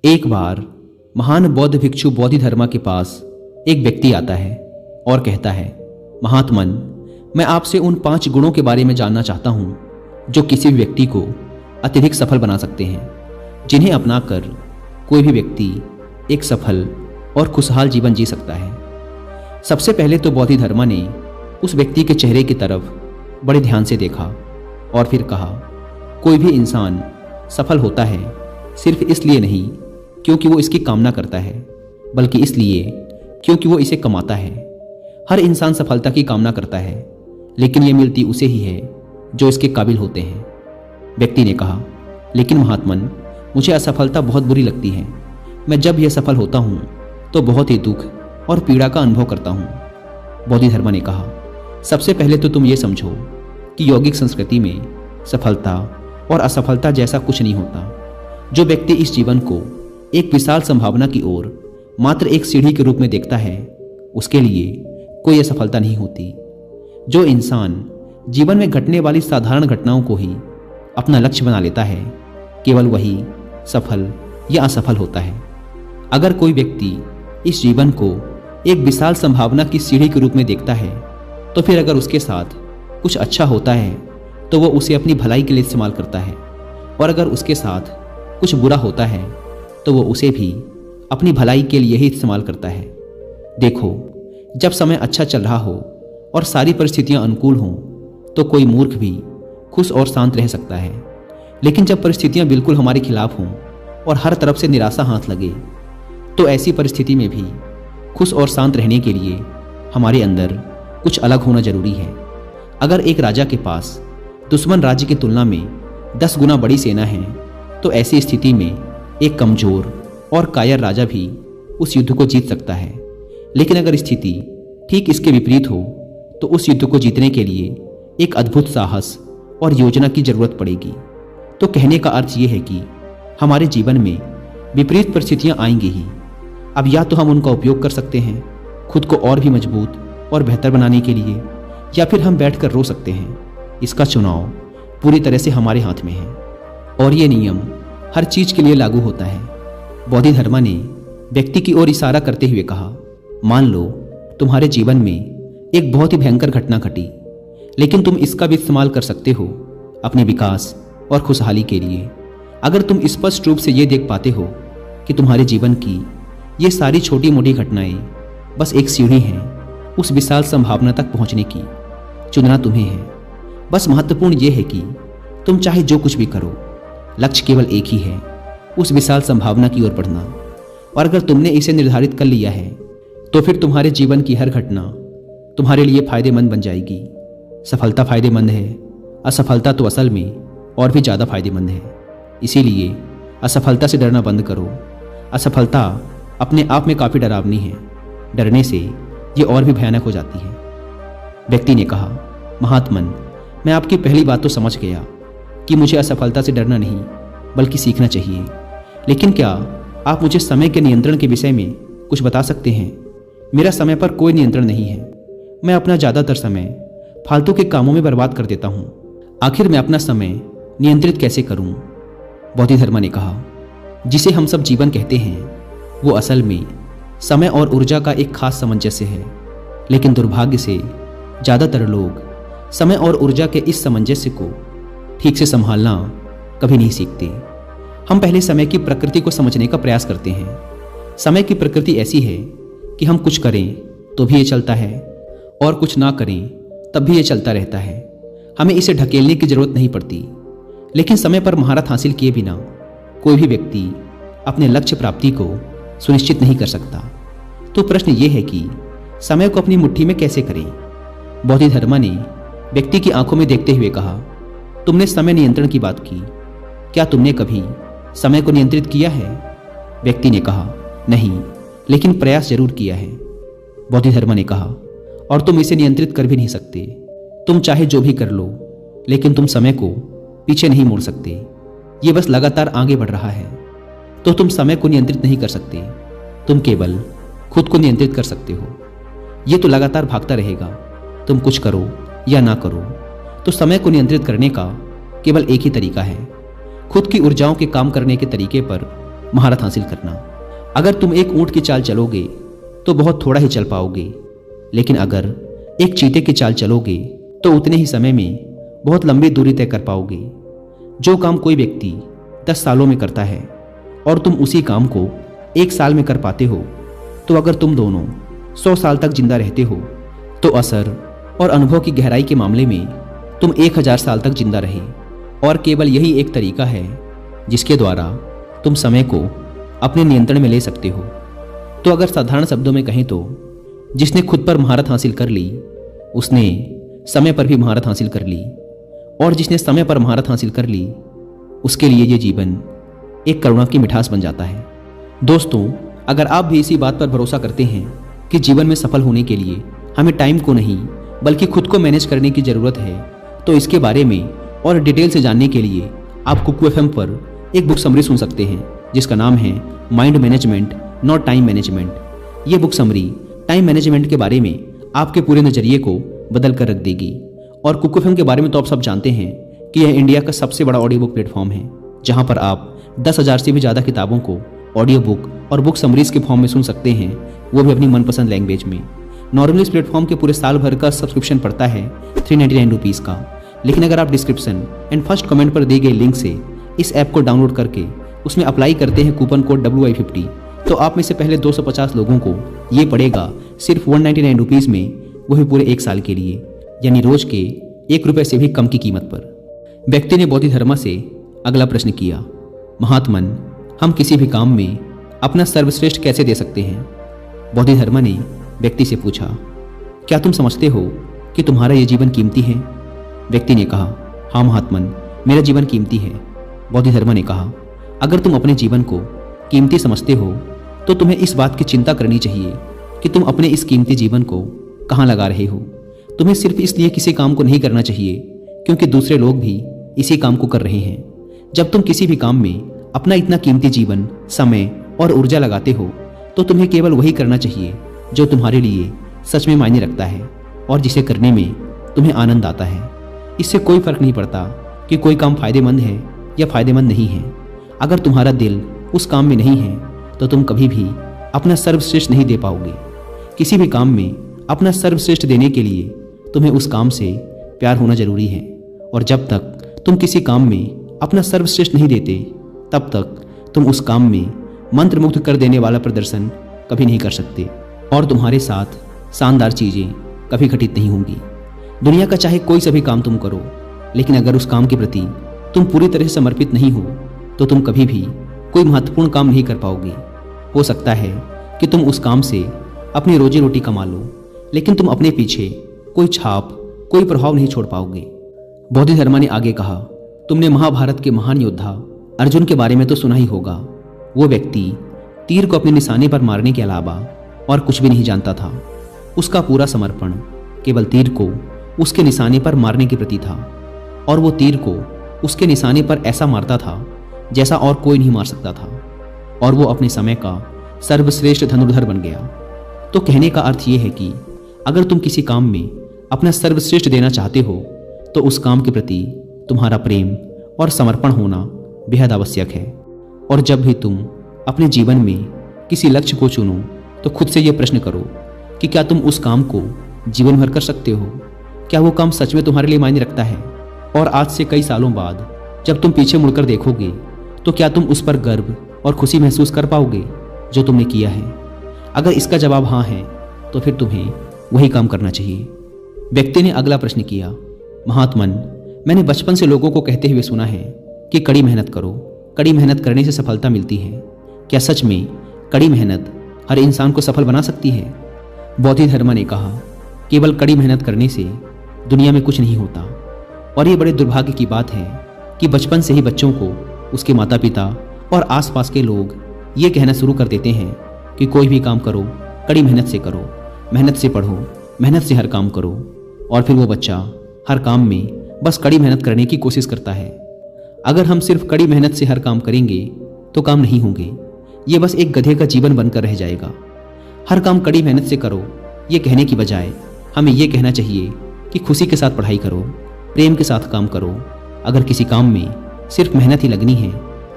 एक बार महान बौद्ध भिक्षु बोधिधर्मा के पास एक व्यक्ति आता है और कहता है, महात्मन, मैं आपसे उन 5 गुणों के बारे में जानना चाहता हूं जो किसी भी व्यक्ति को अत्यधिक सफल बना सकते हैं, जिन्हें अपनाकर कोई भी व्यक्ति एक सफल और खुशहाल जीवन जी सकता है। सबसे पहले तो बोधिधर्मा ने उस व्यक्ति के चेहरे की तरफ बड़े ध्यान से देखा और फिर कहा, कोई भी इंसान सफल होता है सिर्फ इसलिए नहीं क्योंकि वो इसकी कामना करता है, बल्कि इसलिए क्योंकि वो इसे कमाता है। हर इंसान सफलता की कामना करता है, लेकिन ये मिलती उसे ही है जो इसके काबिल होते हैं। व्यक्ति ने कहा, लेकिन महात्मन, मुझे असफलता बहुत बुरी लगती है। मैं जब यह सफल होता हूँ तो बहुत ही दुख और पीड़ा का अनुभव करता हूँ। बोधिधर्मा ने कहा, सबसे पहले तो तुम ये समझो कि यौगिक संस्कृति में सफलता और असफलता जैसा कुछ नहीं होता। जो व्यक्ति इस जीवन को एक विशाल संभावना की ओर मात्र एक सीढ़ी के रूप में देखता है, उसके लिए कोई असफलता नहीं होती। जो इंसान जीवन में घटने वाली साधारण घटनाओं को ही अपना लक्ष्य बना लेता है, केवल वही सफल या असफल होता है। अगर कोई व्यक्ति इस जीवन को एक विशाल संभावना की सीढ़ी के रूप में देखता है, तो फिर अगर उसके साथ कुछ अच्छा होता है तो वो उसे अपनी भलाई के लिए इस्तेमाल करता है, और अगर उसके साथ कुछ बुरा होता है तो वो उसे भी अपनी भलाई के लिए ही इस्तेमाल करता है। देखो, जब समय अच्छा चल रहा हो और सारी परिस्थितियां अनुकूल हों तो कोई मूर्ख भी खुश और शांत रह सकता है, लेकिन जब परिस्थितियां बिल्कुल हमारे खिलाफ हों और हर तरफ से निराशा हाथ लगे, तो ऐसी परिस्थिति में भी खुश और शांत रहने के लिए हमारे अंदर कुछ अलग होना जरूरी है। अगर एक राजा के पास दुश्मन राज्य की तुलना में 10 गुना बड़ी सेना है, तो ऐसी स्थिति में एक कमजोर और कायर राजा भी उस युद्ध को जीत सकता है। लेकिन अगर स्थिति ठीक इसके विपरीत हो तो उस युद्ध को जीतने के लिए एक अद्भुत साहस और योजना की जरूरत पड़ेगी। तो कहने का अर्थ यह है कि हमारे जीवन में विपरीत परिस्थितियां आएंगी ही। अब या तो हम उनका उपयोग कर सकते हैं खुद को और भी मजबूत और बेहतर बनाने के लिए, या फिर हम बैठकर रो सकते हैं। इसका चुनाव पूरी तरह से हमारे हाथ में है, और ये नियम हर चीज के लिए लागू होता है। बोधिधर्मा ने व्यक्ति की ओर इशारा करते हुए कहा, मान लो तुम्हारे जीवन में एक बहुत ही भयंकर घटना घटी, लेकिन तुम इसका भी इस्तेमाल कर सकते हो अपने विकास और खुशहाली के लिए। अगर तुम स्पष्ट रूप से ये देख पाते हो कि तुम्हारे जीवन की ये सारी छोटी मोटी घटनाएं बस एक सीढ़ी हैं उस विशाल संभावना तक पहुंचने की, चुनना तुम्हें है। बस महत्वपूर्ण ये है कि तुम चाहे जो कुछ भी करो, लक्ष्य केवल एक ही है, उस विशाल संभावना की ओर बढ़ना। और अगर तुमने इसे निर्धारित कर लिया है तो फिर तुम्हारे जीवन की हर घटना तुम्हारे लिए फायदेमंद बन जाएगी। सफलता फायदेमंद है, असफलता तो असल में और भी ज़्यादा फायदेमंद है। इसीलिए असफलता से डरना बंद करो। असफलता अपने आप में काफ़ी डरावनी है, डरने से ये और भी भयानक हो जाती है। व्यक्ति ने कहा, महात्मन, मैं आपकी पहली बात तो समझ गया कि मुझे असफलता से डरना नहीं बल्कि सीखना चाहिए, लेकिन क्या आप मुझे समय के नियंत्रण के विषय में कुछ बता सकते हैं? मेरा समय पर कोई नियंत्रण नहीं है। मैं अपना ज़्यादातर समय फालतू के कामों में बर्बाद कर देता हूँ। आखिर मैं अपना समय नियंत्रित कैसे करूँ? बोधिधर्मा ने कहा, जिसे हम सब जीवन कहते हैं वो असल में समय और ऊर्जा का एक खास सामंजस्य है, लेकिन दुर्भाग्य से ज़्यादातर लोग समय और ऊर्जा के इस सामंजस्य को ठीक से संभालना कभी नहीं सीखते। हम पहले समय की प्रकृति को समझने का प्रयास करते हैं। समय की प्रकृति ऐसी है कि हम कुछ करें तो भी ये चलता है, और कुछ ना करें तब भी ये चलता रहता है। हमें इसे ढकेलने की जरूरत नहीं पड़ती। लेकिन समय पर महारत हासिल किए बिना कोई भी व्यक्ति अपने लक्ष्य प्राप्ति को सुनिश्चित नहीं कर सकता। तो प्रश्न ये है कि समय को अपनी मुट्ठी में कैसे करें? बोधिधर्मा ने व्यक्ति की आंखों में देखते हुए कहा, तुमने समय नियंत्रण की बात की, क्या तुमने कभी समय को नियंत्रित किया है? व्यक्ति ने कहा, नहीं, लेकिन प्रयास जरूर किया है। बोधिधर्मा ने कहा, और तुम इसे नियंत्रित कर भी नहीं सकते। तुम चाहे जो भी कर लो, लेकिन तुम समय को पीछे नहीं मोड़ सकते। ये बस लगातार आगे बढ़ रहा है। तो तुम समय को नियंत्रित नहीं कर सकते, तुम केवल खुद को नियंत्रित कर सकते हो। ये तो लगातार भागता रहेगा। तुम कुछ करो या ना करो, तो समय को नियंत्रित करने का केवल एक ही तरीका है। खुद की ऊर्जाओं के काम करने के तरीके पर महारत हासिल करना। अगर तुम एक ऊंट की चाल चलोगे तो बहुत थोड़ा ही चल पाओगे, लेकिन अगर एक चीते की चाल चलोगे तो उतने ही समय में बहुत लंबी दूरी तय कर पाओगे। जो काम कोई व्यक्ति 10 सालों में करता है और तुम उसी काम को 1 साल में कर पाते हो, तो अगर तुम दोनों 100 साल तक जिंदा रहते हो तो असर और अनुभव की गहराई के मामले में तुम 1000 साल तक जिंदा रहे। और केवल यही एक तरीका है जिसके द्वारा तुम समय को अपने नियंत्रण में ले सकते हो। तो अगर साधारण शब्दों में कहें तो जिसने खुद पर महारत हासिल कर ली उसने समय पर भी महारत हासिल कर ली, और जिसने समय पर महारत हासिल कर ली उसके लिए ये जीवन एक करुणा की मिठास बन जाता है। दोस्तों, अगर आप भी इसी बात पर भरोसा करते हैं कि जीवन में सफल होने के लिए हमें टाइम को नहीं बल्कि खुद को मैनेज करने की ज़रूरत है, तो इसके बारे में और डिटेल से जानने के लिए आप कुकू एफएम पर एक बुक समरी सुन सकते हैं जिसका नाम है mind management not time management. ये बुक समरी टाइम मैनेजमेंट के बारे में आपके पूरे नज़रिए को बदल कर रख देगी। और कुकू एफएम के बारे में तो आप सब जानते हैं कि यह इंडिया का सबसे बड़ा ऑडियो बुक प्लेटफॉर्म है, जहाँ पर आप 10,000 से भी ज़्यादा किताबों को ऑडियो बुक और बुक समरीज के फॉर्म में सुन सकते हैं, वो भी अपनी मनपसंद लैंग्वेज में। नॉर्मली इस प्लेटफॉर्म के पूरे साल भर का सब्सक्रिप्शन पड़ता है 399 रुपीज़ का, लेकिन अगर आप डिस्क्रिप्शन एंड फर्स्ट कमेंट पर दिए गए लिंक से इस ऐप को डाउनलोड करके उसमें अप्लाई करते हैं कूपन कोड WI50, तो आप में से पहले 250 लोगों को ये पड़ेगा सिर्फ 199 रुपीज़ में, वो भी पूरे 1 साल के लिए, यानी रोज के 1 रुपये से भी कम की कीमत पर। व्यक्ति ने बोधिधर्मा से अगला प्रश्न किया, महात्मन, हम किसी भी काम में अपना सर्वश्रेष्ठ कैसे दे सकते हैं? बोधिधर्मा ने व्यक्ति से पूछा, क्या तुम समझते हो कि तुम्हारा यह जीवन कीमती है? व्यक्ति ने कहा, हाँ महात्मन, मेरा जीवन कीमती है। बोधिधर्मा ने कहा, अगर तुम अपने जीवन को कीमती समझते हो तो तुम्हें इस बात की चिंता करनी चाहिए कि तुम अपने इस कीमती जीवन को कहाँ लगा रहे हो। तुम्हें सिर्फ इसलिए किसी काम को नहीं करना चाहिए क्योंकि दूसरे लोग भी इसी काम को कर रहे हैं। जब तुम किसी भी काम में अपना इतना कीमती जीवन, समय और ऊर्जा लगाते हो तो तुम्हें केवल वही करना चाहिए जो तुम्हारे लिए सच में मायने रखता है और जिसे करने में तुम्हें आनंद आता है। इससे कोई फर्क नहीं पड़ता कि कोई काम फायदेमंद है या फायदेमंद नहीं है। अगर तुम्हारा दिल उस काम में नहीं है तो तुम कभी भी अपना सर्वश्रेष्ठ नहीं दे पाओगे। किसी भी काम में अपना सर्वश्रेष्ठ देने के लिए तुम्हें उस काम से प्यार होना जरूरी है, और जब तक तुम किसी काम में अपना सर्वश्रेष्ठ नहीं देते तब तक तुम उस काम में मंत्रमुग्ध कर देने वाला प्रदर्शन कभी नहीं कर सकते, और तुम्हारे साथ शानदार चीज़ें कभी घटित नहीं होंगी। दुनिया का चाहे कोई सा भी काम तुम करो, लेकिन अगर उस काम के प्रति तुम पूरी तरह से समर्पित नहीं हो तो तुम कभी भी कोई महत्वपूर्ण काम नहीं कर पाओगे। हो सकता है कि तुम उस काम से अपनी रोजी रोटी कमा लो, लेकिन तुम अपने पीछे कोई छाप, कोई प्रभाव नहीं छोड़ पाओगे। बोधिधर्मा ने आगे कहा, तुमने महाभारत के महान योद्धा अर्जुन के बारे में तो सुना ही होगा। वो व्यक्ति तीर को अपने निशाने पर मारने के अलावा और कुछ भी नहीं जानता था। उसका पूरा समर्पण केवल तीर को उसके निशाने पर मारने के प्रति था, और वो तीर को उसके निशाने पर ऐसा मारता था जैसा और कोई नहीं मार सकता था, और वो अपने समय का सर्वश्रेष्ठ धनुर्धर बन गया। तो कहने का अर्थ ये है कि अगर तुम किसी काम में अपना सर्वश्रेष्ठ देना चाहते हो तो उस काम के प्रति तुम्हारा प्रेम और समर्पण होना बेहद आवश्यक है। और जब भी तुम अपने जीवन में किसी लक्ष्य को चुनो तो खुद से यह प्रश्न करो कि क्या तुम उस काम को जीवन भर कर सकते हो? क्या वो काम सच में तुम्हारे लिए मायने रखता है? और आज से कई सालों बाद जब तुम पीछे मुड़कर देखोगे तो क्या तुम उस पर गर्व और खुशी महसूस कर पाओगे जो तुमने किया है? अगर इसका जवाब हाँ है तो फिर तुम्हें वही काम करना चाहिए। व्यक्ति ने अगला प्रश्न किया, महात्मन, मैंने बचपन से लोगों को कहते हुए सुना है कि कड़ी मेहनत करो, कड़ी मेहनत करने से सफलता मिलती है। क्या सच में कड़ी मेहनत हर इंसान को सफल बना सकती है? बोधिधर्मा ने कहा, केवल कड़ी मेहनत करने से दुनिया में कुछ नहीं होता, और ये बड़े दुर्भाग्य की बात है कि बचपन से ही बच्चों को उसके माता पिता और आसपास के लोग ये कहना शुरू कर देते हैं कि कोई भी काम करो कड़ी मेहनत से करो, मेहनत से पढ़ो, मेहनत से हर काम करो, और फिर वो बच्चा हर काम में बस कड़ी मेहनत करने की कोशिश करता है। अगर हम सिर्फ कड़ी मेहनत से हर काम करेंगे तो काम नहीं होंगे, ये बस एक गधे का जीवन बनकर रह जाएगा। हर काम कड़ी मेहनत से करो ये कहने की बजाय हमें ये कहना चाहिए कि खुशी के साथ पढ़ाई करो, प्रेम के साथ काम करो। अगर किसी काम में सिर्फ मेहनत ही लगनी है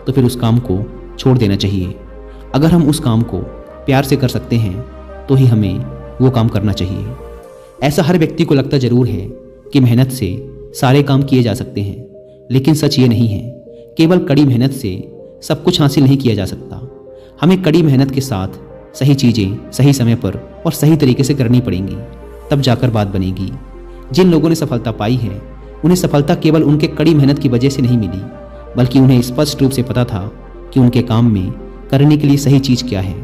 तो फिर उस काम को छोड़ देना चाहिए। अगर हम उस काम को प्यार से कर सकते हैं तो ही हमें वो काम करना चाहिए। ऐसा हर व्यक्ति को लगता जरूर है कि मेहनत से सारे काम किए जा सकते हैं, लेकिन सच ये नहीं है। केवल कड़ी मेहनत से सब कुछ हासिल नहीं किया जा सकता। हमें कड़ी मेहनत के साथ सही चीज़ें सही समय पर और सही तरीके से करनी पड़ेंगी, तब जाकर बात बनेगी। जिन लोगों ने सफलता पाई है उन्हें सफलता केवल उनके कड़ी मेहनत की वजह से नहीं मिली, बल्कि उन्हें स्पष्ट रूप से पता था कि उनके काम में करने के लिए सही चीज़ क्या है।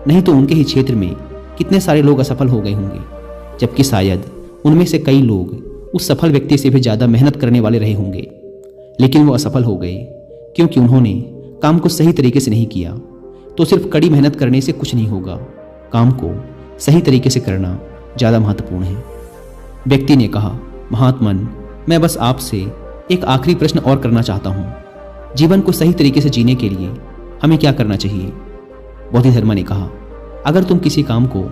नहीं तो उनके ही क्षेत्र में कितने सारे लोग असफल हो गए होंगे, जबकि शायद उनमें से कई लोग उस सफल व्यक्ति से भी ज़्यादा मेहनत करने वाले रहे होंगे, लेकिन वो असफल हो गए क्योंकि उन्होंने काम को सही तरीके से नहीं किया। तो सिर्फ कड़ी मेहनत करने से कुछ नहीं होगा, काम को सही तरीके से करना ज़्यादा महत्वपूर्ण है। व्यक्ति ने कहा, महात्मन, मैं बस आपसे एक आखिरी प्रश्न और करना चाहता हूँ। जीवन को सही तरीके से जीने के लिए हमें क्या करना चाहिए? बोधिधर्मा ने कहा, अगर तुम किसी काम को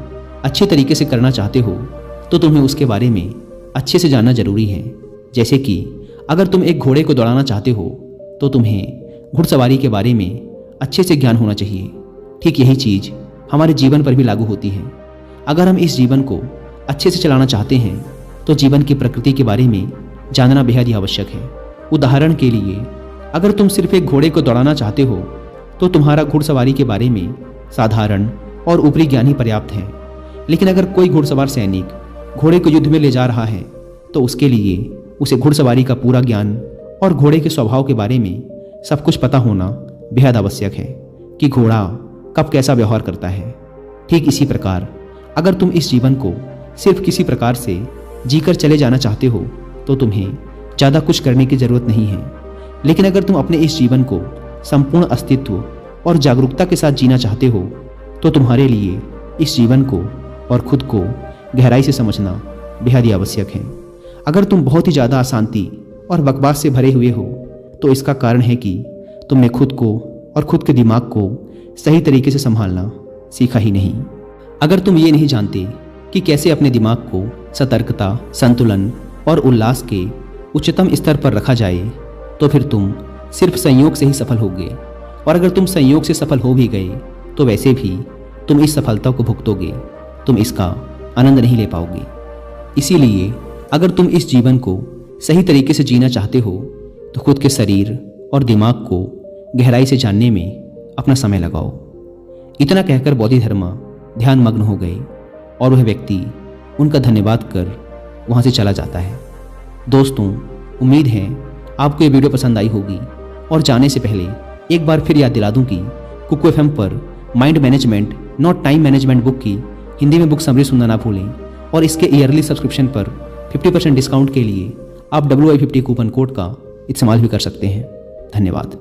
अच्छे तरीके से करना चाहते हो तो तुम्हें उसके बारे में अच्छे से जानना जरूरी है। जैसे कि अगर तुम एक घोड़े को दौड़ाना चाहते हो तो तुम्हें घुड़सवारी के बारे में अच्छे से ज्ञान होना चाहिए। ठीक यही चीज़ हमारे जीवन पर भी लागू होती है। अगर हम इस जीवन को अच्छे से चलाना चाहते हैं तो जीवन की प्रकृति के बारे में जानना बेहद ही आवश्यक है। उदाहरण के लिए, अगर तुम सिर्फ एक घोड़े को दौड़ाना चाहते हो तो तुम्हारा घुड़सवारी के बारे में साधारण और ऊपरी ज्ञान ही पर्याप्त है। लेकिन अगर कोई घुड़सवार सैनिक घोड़े को युद्ध में ले जा रहा है तो उसके लिए उसे घुड़सवारी का पूरा ज्ञान और घोड़े के स्वभाव के बारे में सब कुछ पता होना बेहद आवश्यक है कि घोड़ा कब कैसा व्यवहार करता है। ठीक इसी प्रकार अगर तुम इस जीवन को सिर्फ किसी प्रकार से जीकर चले जाना चाहते हो तो तुम्हें ज़्यादा कुछ करने की ज़रूरत नहीं है। लेकिन अगर तुम अपने इस जीवन को संपूर्ण अस्तित्व और जागरूकता के साथ जीना चाहते हो तो तुम्हारे लिए इस जीवन को और खुद को गहराई से समझना बेहद ही आवश्यक है। अगर तुम बहुत ही ज़्यादा अशांति और बकवास से भरे हुए हो तो इसका कारण है कि तुमने खुद को और खुद के दिमाग को सही तरीके से संभालना सीखा ही नहीं। अगर तुम ये नहीं जानते कि कैसे अपने दिमाग को सतर्कता, संतुलन और उल्लास के उच्चतम स्तर पर रखा जाए तो फिर तुम सिर्फ संयोग से ही सफल होगे, और अगर तुम संयोग से सफल हो भी गए तो वैसे भी तुम इस सफलता को भुगतोगे, तुम इसका आनंद नहीं ले पाओगे। इसीलिए अगर तुम इस जीवन को सही तरीके से जीना चाहते हो तो खुद के शरीर और दिमाग को गहराई से जानने में अपना समय लगाओ। इतना कहकर बोधिधर्मा ध्यान मग्न हो गए और वह व्यक्ति उनका धन्यवाद कर वहाँ से चला जाता है। दोस्तों, उम्मीद है आपको ये वीडियो पसंद आई होगी, और जाने से पहले एक बार फिर याद दिला दूं कि कुकू FM पर mind management not time management book की हिंदी में बुक समरी सुनना ना भूलें, और इसके ईयरली सब्सक्रिप्शन पर 50% डिस्काउंट के लिए आप WI50 कूपन कोड का इस्तेमाल भी कर सकते हैं। धन्यवाद।